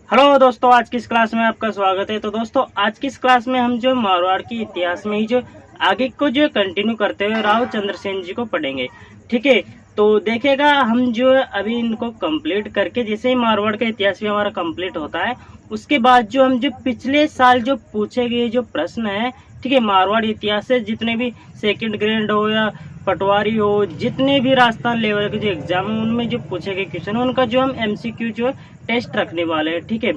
Hello दोस्तों, आज की इस क्लास में आपका स्वागत है। तो दोस्तों, आज की इस क्लास में हम जो मारवाड़ के इतिहास में ही जो आगे को जो कंटिन्यू करते हुए राव चंद्रसेन जी को पढ़ेंगे। ठीक है, तो देखेगा हम जो है अभी इनको कंप्लीट करके, जैसे ही मारवाड़ का इतिहास भी हमारा कंप्लीट होता है, उसके बाद जो हम जो पिछले साल जो पूछे गए जो प्रश्न है, ठीक है, मारवाड़ इतिहास से जितने भी सेकंड ग्रेड हो या पटवारी हो, जितने भी राजस्थान लेवल के जो एग्जाम है उनमें जो पूछे गए क्वेश्चन है उनका जो हम एमसीक्यू जो टेस्ट रखने वाले हैं। ठीक है,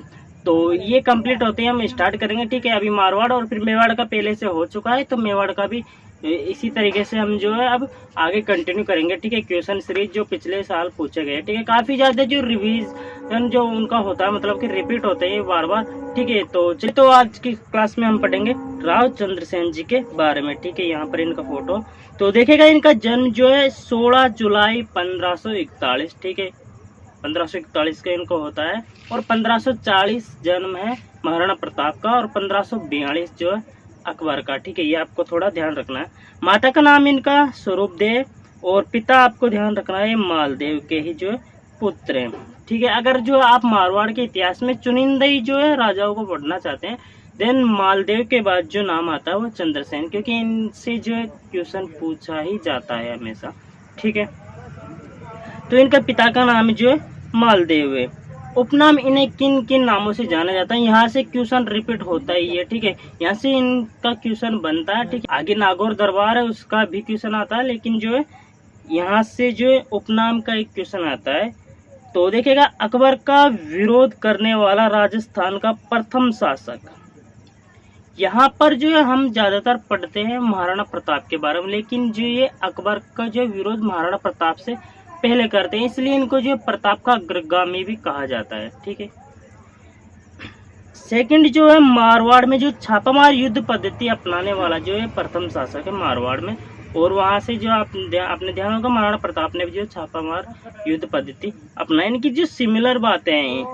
तो ये कंप्लीट होते ही हम स्टार्ट करेंगे। ठीक है, अभी मारवाड़ और फिर मेवाड़ का पहले से हो चुका है, तो मेवाड़ का भी इसी तरीके से हम जो है अब आगे कंटिन्यू करेंगे। ठीक है, क्वेश्चन सीरीज जो पिछले साल पूछे गए, ठीक है, काफी ज्यादा जो रिवीजन जो उनका होता है, मतलब कि रिपीट होते हैं बार बार। ठीक है, तो चलिए, तो आज की क्लास में हम पढ़ेंगे राव चंद्रसेन जी के बारे में। ठीक है, यहाँ पर इनका फोटो तो देखेगा। इनका जन्म जो है 16 जुलाई 1541, ठीक है, 1541 का इनको होता है, और 1540 जन्म है महाराणा प्रताप का, और 1542 जो है अकबर का। ठीक है, ये आपको थोड़ा ध्यान रखना है। माता का नाम इनका स्वरूपदेव, और पिता आपको ध्यान रखना है मालदेव के ही जो है पुत्र हैं। ठीक है, अगर जो आप मारवाड़ के इतिहास में चुनिंदा ही जो है राजाओं को पढ़ना चाहते हैं, देन मालदेव के बाद जो नाम आता है वो चंद्रसेन, क्योंकि इनसे जो है क्वेश्चन पूछा ही जाता है हमेशा। ठीक है, तो इनका पिता का नाम जो है मालदेव है। उपनाम इन्हें किन किन नामों से जाना जाता है, यहाँ से क्वेश्चन रिपीट होता ही है। ठीक है, यहाँ से इनका क्वेश्चन बनता है। ठीक है, आगे नागौर दरबार है, उसका भी क्वेश्चन आता है, लेकिन जो है यहाँ से जो है उपनाम का एक क्वेश्चन आता है। तो देखेगा, अकबर का विरोध करने वाला राजस्थान का प्रथम शासक। यहाँ पर जो है हम ज्यादातर पढ़ते हैं महाराणा प्रताप के बारे में, लेकिन जो ये अकबर का जो विरोध महाराणा प्रताप से पहले करते हैं, इसलिए इनको जो प्रताप का अग्रगामी भी कहा जाता है। ठीक है, सेकंड जो है मारवाड़ में जो छापामार युद्ध पद्धति अपनाने वाला जो है प्रथम शासक है मारवाड़ में, और वहां से जो आपने ध्यान होगा महाराणा प्रताप ने भी जो छापामार युद्ध पद्धति अपनाई। इनकी जो सिमिलर बातें हैं।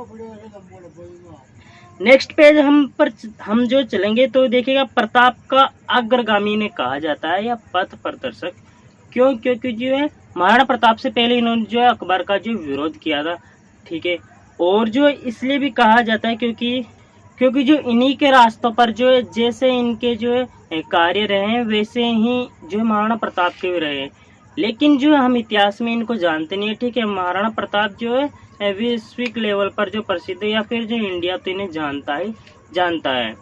नेक्स्ट पेज हम जो चलेंगे तो देखिएगा, प्रताप का अग्रगामी ने कहा जाता है या पथ प्रदर्शक। क्यों? क्योंकि जो है महाराणा प्रताप से पहले इन्होंने जो है अकबर का जो विरोध किया था। ठीक है, और जो इसलिए भी कहा जाता है क्योंकि जो इन्हीं के रास्तों पर जो है, जैसे इनके जो है कार्य रहे वैसे ही जो है महाराणा प्रताप के भी रहे, लेकिन जो हम इतिहास में इनको जानते नहीं है। ठीक है, महाराणा प्रताप जो है वैश्विक लेवल पर जो प्रसिद्ध है, या फिर जो इंडिया तो इन्हें जानता है।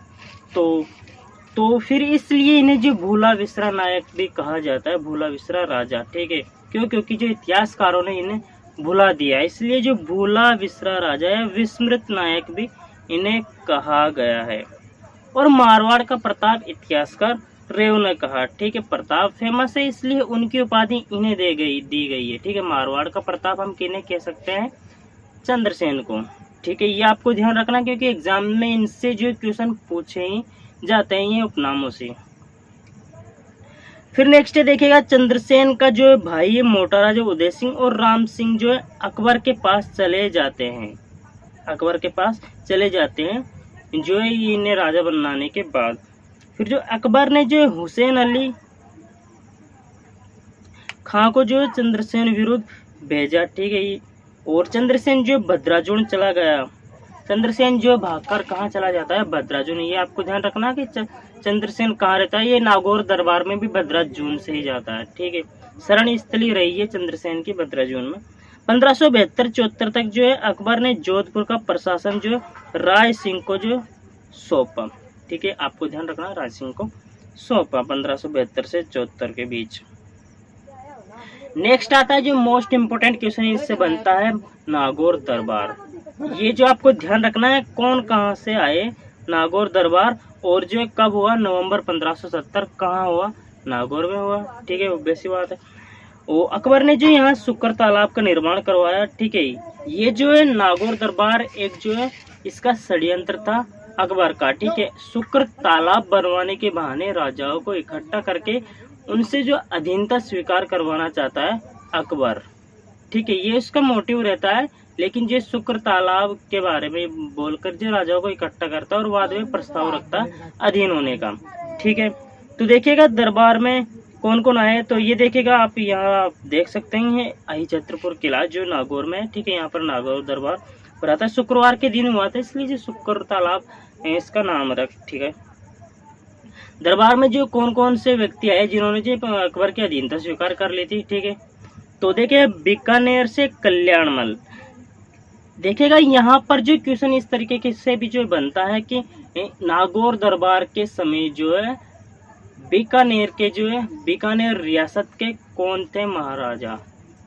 तो फिर इसलिए इन्हें जो भूला विसरा नायक भी कहा जाता है, भूला विसरा राजा। ठीक है, क्योंकि जो इतिहासकारों ने इन्हें भुला दिया, इसलिए जो भूला विसरा राजा या विस्मृत नायक भी इन्हें कहा गया है। और मारवाड़ का प्रताप इतिहासकार रेव ने कहा। ठीक है, प्रताप फेमस है, इसलिए उनकी उपाधि इन्हें दी गई है। ठीक है, मारवाड़ का प्रताप हम किन्हें कह सकते हैं? चंद्रसेन को। ठीक है, ये आपको ध्यान रखना, क्योंकि एग्जाम में इनसे जो क्वेश्चन पूछे ही जाते हैं ये उपनामों से। फिर नेक्स्ट देखिएगा, चंद्रसेन का जो भाई है मोटा राजा उदय सिंह और राम सिंह जो है अकबर के पास चले जाते हैं, जो है इन्हें राजा बनाने के बाद। फिर जो अकबर ने जो हुसैन अली खां को जो चंद्रसेन विरुद्ध भेजा। ठीक है, और चंद्रसेन जो भद्राजुन चला गया। चंद्रसेन जो भागकर कहाँ चला जाता है? भद्राजुन। ये आपको ध्यान रखना कि चंद्रसेन कहाँ रहता है। ये नागौर दरबार में भी भद्राजुन से ही जाता है। ठीक है, शरण स्थली रही है चंद्रसेन की भद्राजुन में। 1572-74 तक जो है अकबर ने जोधपुर का प्रशासन जो राय सिंह को जो सौंपा। ठीक है, आपको ध्यान रखना, राय सिंह को सौंपा 1572 से 74 के बीच। नेक्स्ट आता है जो मोस्ट इम्पोर्टेंट क्वेश्चन इससे बनता है, नागौर दरबार। ये जो आपको ध्यान रखना है, कौन कहाँ से आए नागौर दरबार, और जो कब हुआ? नवंबर 1570। कहाँ हुआ? नागौर में हुआ। ठीक है, ऑब्वियस बात है। वो अकबर ने जो यहाँ शुक्र तालाब का निर्माण करवाया। ठीक है, ये जो है नागौर दरबार एक जो है इसका षड्यंत्र था अकबर का। ठीक है, शुक्र तालाब बनवाने के बहाने राजाओं को इकट्ठा करके उनसे जो अधीनता स्वीकार करवाना चाहता है अकबर। ठीक है, ये इसका मोटिव रहता है, लेकिन जो शुक्र तालाब के बारे में बोलकर जो राजाओं को इकट्ठा करता है और बाद में प्रस्ताव रखता है अधीन होने का। ठीक है, तो देखिएगा दरबार में कौन कौन आए, तो ये देखिएगा आप यहाँ देख सकते हैं, अहि छत्रपुर किला जो नागौर में है। ठीक है, यहाँ पर नागौर दरबार रहा था, शुक्रवार के दिन हुआ था, इसलिए जो शुक्र तालाब इसका नाम रख। ठीक है, दरबार में जो कौन कौन से व्यक्ति आए जिन्होंने जो अकबर की अधीनता स्वीकार कर ली थी। ठीक है, तो देखिए बीकानेर से कल्याणमल। देखिएगा यहाँ पर जो क्वेश्चन इस तरीके के से भी जो बनता है कि नागौर दरबार के समय जो है बीकानेर के जो है बीकानेर रियासत के कौन थे महाराजा।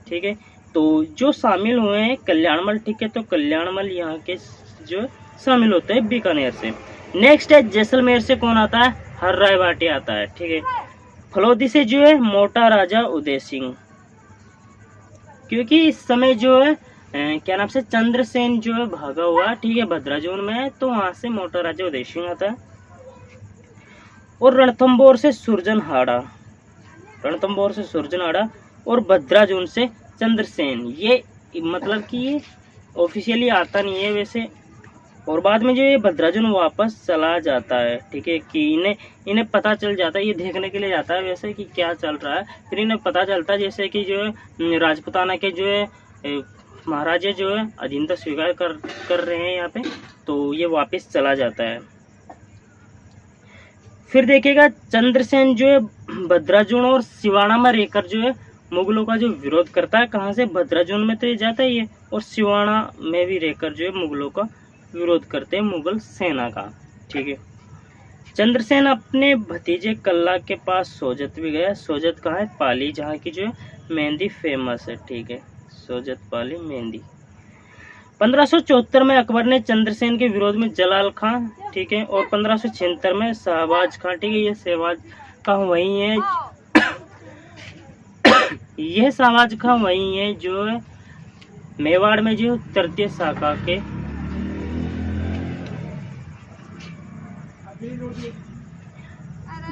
ठीक है, तो जो शामिल हुए हैं कल्याणमल। ठीक है, तो कल्याणमल यहाँ के जो शामिल होते हैं बीकानेर से। नेक्स्ट है जैसलमेर से कौन आता है, हर्राय भाटी आता है। ठीक है, फलोदी से जो है मोटा राजा उदय सिंह, क्योंकि इस समय जो है क्या नाम से चंद्रसेन जो है भागा हुआ। ठीक है, भद्राजून में है, तो वहां से मोटा राजा उदय सिंह आता है। और रणथंबोर से सुरजनहाड़ा, रणथंबोर से सुरजनहाड़ा और भद्राजून से चंद्रसेन। ये मतलब कि ये ऑफिशियली आता नहीं है वैसे, और बाद में जो ये भद्राजून वापस चला जाता है। ठीक है, कि इन्हें पता चल जाता है, ये देखने के लिए जाता है वैसे कि क्या चल रहा है, फिर इन्हें पता चलता है जैसे कि जो है राजपुताना के जो है महाराजा जो है अधीनता स्वीकार कर रहे हैं यहाँ पे, तो ये वापस चला जाता है। फिर देखिएगा चंद्रसेन जो है भद्राजून और सिवाना में रहकर जो है मुगलों का जो विरोध करता है। कहाँ से, भद्राजून में तो ये जाता ही है, और सिवाना में भी रहकर जो है मुगलों का विरोध करते हैं, मुगल सेना का। ठीक है, चंद्रसेन अपने भतीजे कल्ला के पास सोजत भी गया। सोजत कहाँ है, पाली, जहाँ की जो है मेहंदी फेमस है। ठीक है, सोजत पाली मेहंदी। 1574 में अकबर ने चंद्रसेन के विरोध में जलाल खां, ठीक है, और 1576 में शहबाज खां। ठीक है, ये शहबाज खां वही है यह शहबाज खां वही है जो है मेवाड़ में जो तृतीय शाखा के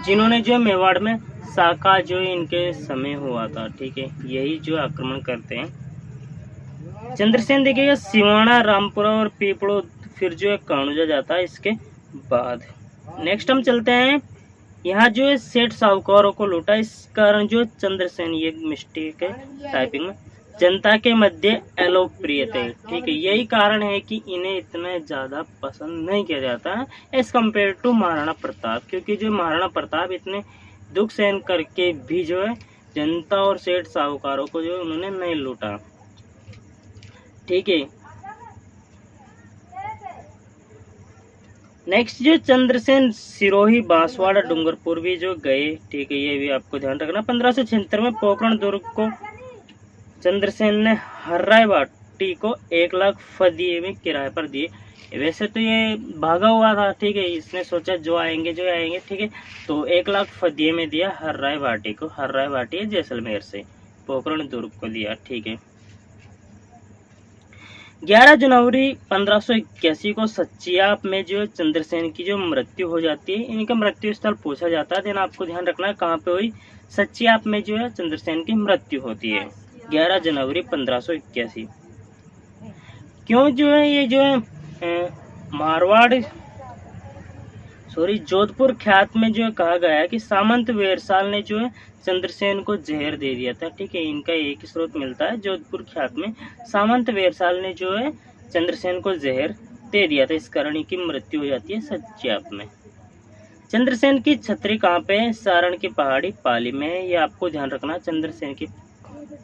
जिन्होंने जो मेवाड़ में शाखा जो इनके समय हुआ था। ठीक है, यही जो आक्रमण करते हैं। चंद्रसेन देखिएगा सिवाना, रामपुरा और पीपड़ो, फिर जो है कानुजा जाता है इसके बाद। नेक्स्ट हम चलते हैं, यहाँ जो है सेठ साहूकारों को लूटा, इस कारण जो चंद्रसेन, ये मिस्टेक है टाइपिंग में, जनता के मध्य अलोकप्रिय थे। ठीक है, यही कारण है कि इन्हें इतना ज़्यादा पसंद नहीं किया जाता है as compare to Maharana Pratap, क्योंकि जो महाराणा प्रताप इतने दुख सहन करके भी जो है जनता और सेठ साहूकारों को जो उन्होंने नहीं लूटा। ठीक है, नेक्स्ट जो चंद्रसेन सिरोही, बांसवाड़ा, डूंगरपुर भी जो गए। ठीक है, ये भी आपको ध्यान रखना। 1576 में पोखरण दुर्ग को चंद्रसेन ने हर्राय भाटी को 1 लाख फदिये में किराए पर दिए। वैसे तो ये भागा हुआ था। ठीक है, इसने सोचा जो आएंगे। ठीक है, तो 1 लाख फदिये में दिया हर्राय भाटी को। हर्राय भाटी जैसलमेर से पोखरण दुर्ग को दिया। ठीक है, 11 जनवरी 1581 को सच्चियाप में जो चंद्रसेन की जो मृत्यु हो जाती है, इनका मृत्यु स्थल पूछा जाता है। देन आपको ध्यान रखना है कहाँ पे हुई, सच्चियाप में जो है चंद्रसेन की मृत्यु होती है 11 जनवरी 1581। क्यों जो है ये जो है मारवाड़ जोधपुर ख्यात में जो है कहा गया है कि सामंत वेरसाल ने जो है चंद्रसेन को जहर दे दिया था। ठीक है, इनका एक स्रोत मिलता है जोधपुर ख्यात में, सामंत वेरसाल ने जो है चंद्रसेन को जहर दे दिया था, इस कारण इनकी मृत्यु हो जाती है सच्चियाप में। चंद्रसेन की छतरी कहाँ पे है, सारण की पहाड़ी पाली में है, ये आपको ध्यान रखना। चंद्रसेन की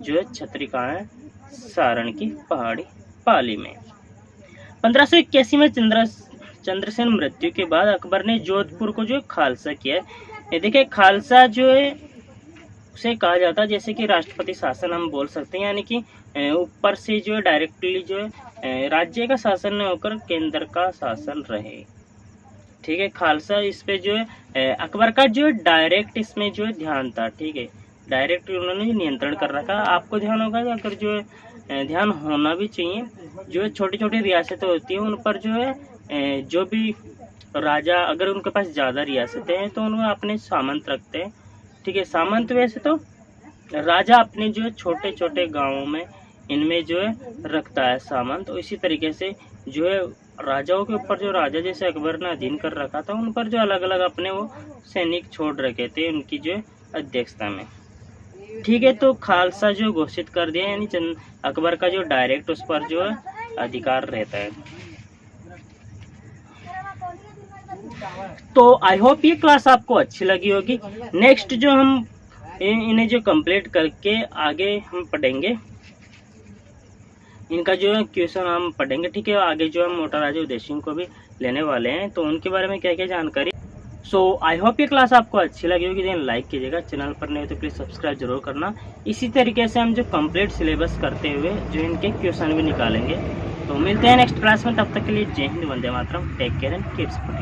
जो है छतरी कहाँ है, सारण की पहाड़ी पाली में। 1581 में चंद्रसेन मृत्यु के बाद अकबर ने जोधपुर को जो खालसा किया है। ये देखिए खालसा जो है उसे कहा जाता है जैसे कि राष्ट्रपति शासन हम बोल सकते हैं, यानी कि ऊपर से जो है डायरेक्टली जो है राज्य का शासन न होकर केंद्र का शासन रहे। ठीक है, खालसा इस पे जो है अकबर का जो है डायरेक्ट इसमें जो है ध्यान था। ठीक है, डायरेक्ट उन्होंने नियंत्रण कर रखा। आपको ध्यान होगा अगर जो है ध्यान होना भी चाहिए, जो है छोटी छोटी रियासतें होती हैं उन पर जो है जो भी राजा अगर उनके पास ज़्यादा रियासतें हैं तो उन्हें अपने सामंत रखते हैं। ठीक है, सामंत वैसे तो राजा अपने जो है छोटे छोटे गांवों में इनमें जो है रखता है सामंत। तो इसी तरीके से जो है राजाओं के ऊपर जो राजा जैसे अकबर ने अधीन कर रखा था उन पर जो अलग अलग अपने वो सैनिक छोड़ रखे थे उनकी जो है अध्यक्षता में। ठीक है, तो खालसा जो घोषित कर दिया, यानी अकबर का जो डायरेक्ट उस पर जो है अधिकार रहता है। तो आई होप ये क्लास आपको अच्छी लगी होगी। नेक्स्ट जो हम इन्हें जो कंप्लीट करके आगे हम पढ़ेंगे, इनका जो है क्वेश्चन हम पढ़ेंगे, ठीक है। आगे जो हम मोटर राज्य उद्देश्यों को भी लेने वाले हैं, तो उनके बारे में क्या क्या जानकारी। सो आई होप ये क्लास आपको अच्छी लगी होगी। देन लाइक कीजिएगा, चैनल पर नहीं हो तो प्लीज़ सब्सक्राइब जरूर करना। इसी तरीके से हम जो कंप्लीट सिलेबस करते हुए जो इनके क्वेश्चन भी निकालेंगे। तो मिलते हैं नेक्स्ट क्लास में, तब तक के लिए जय हिंद, वंदे मातरम, take care and keep supporting.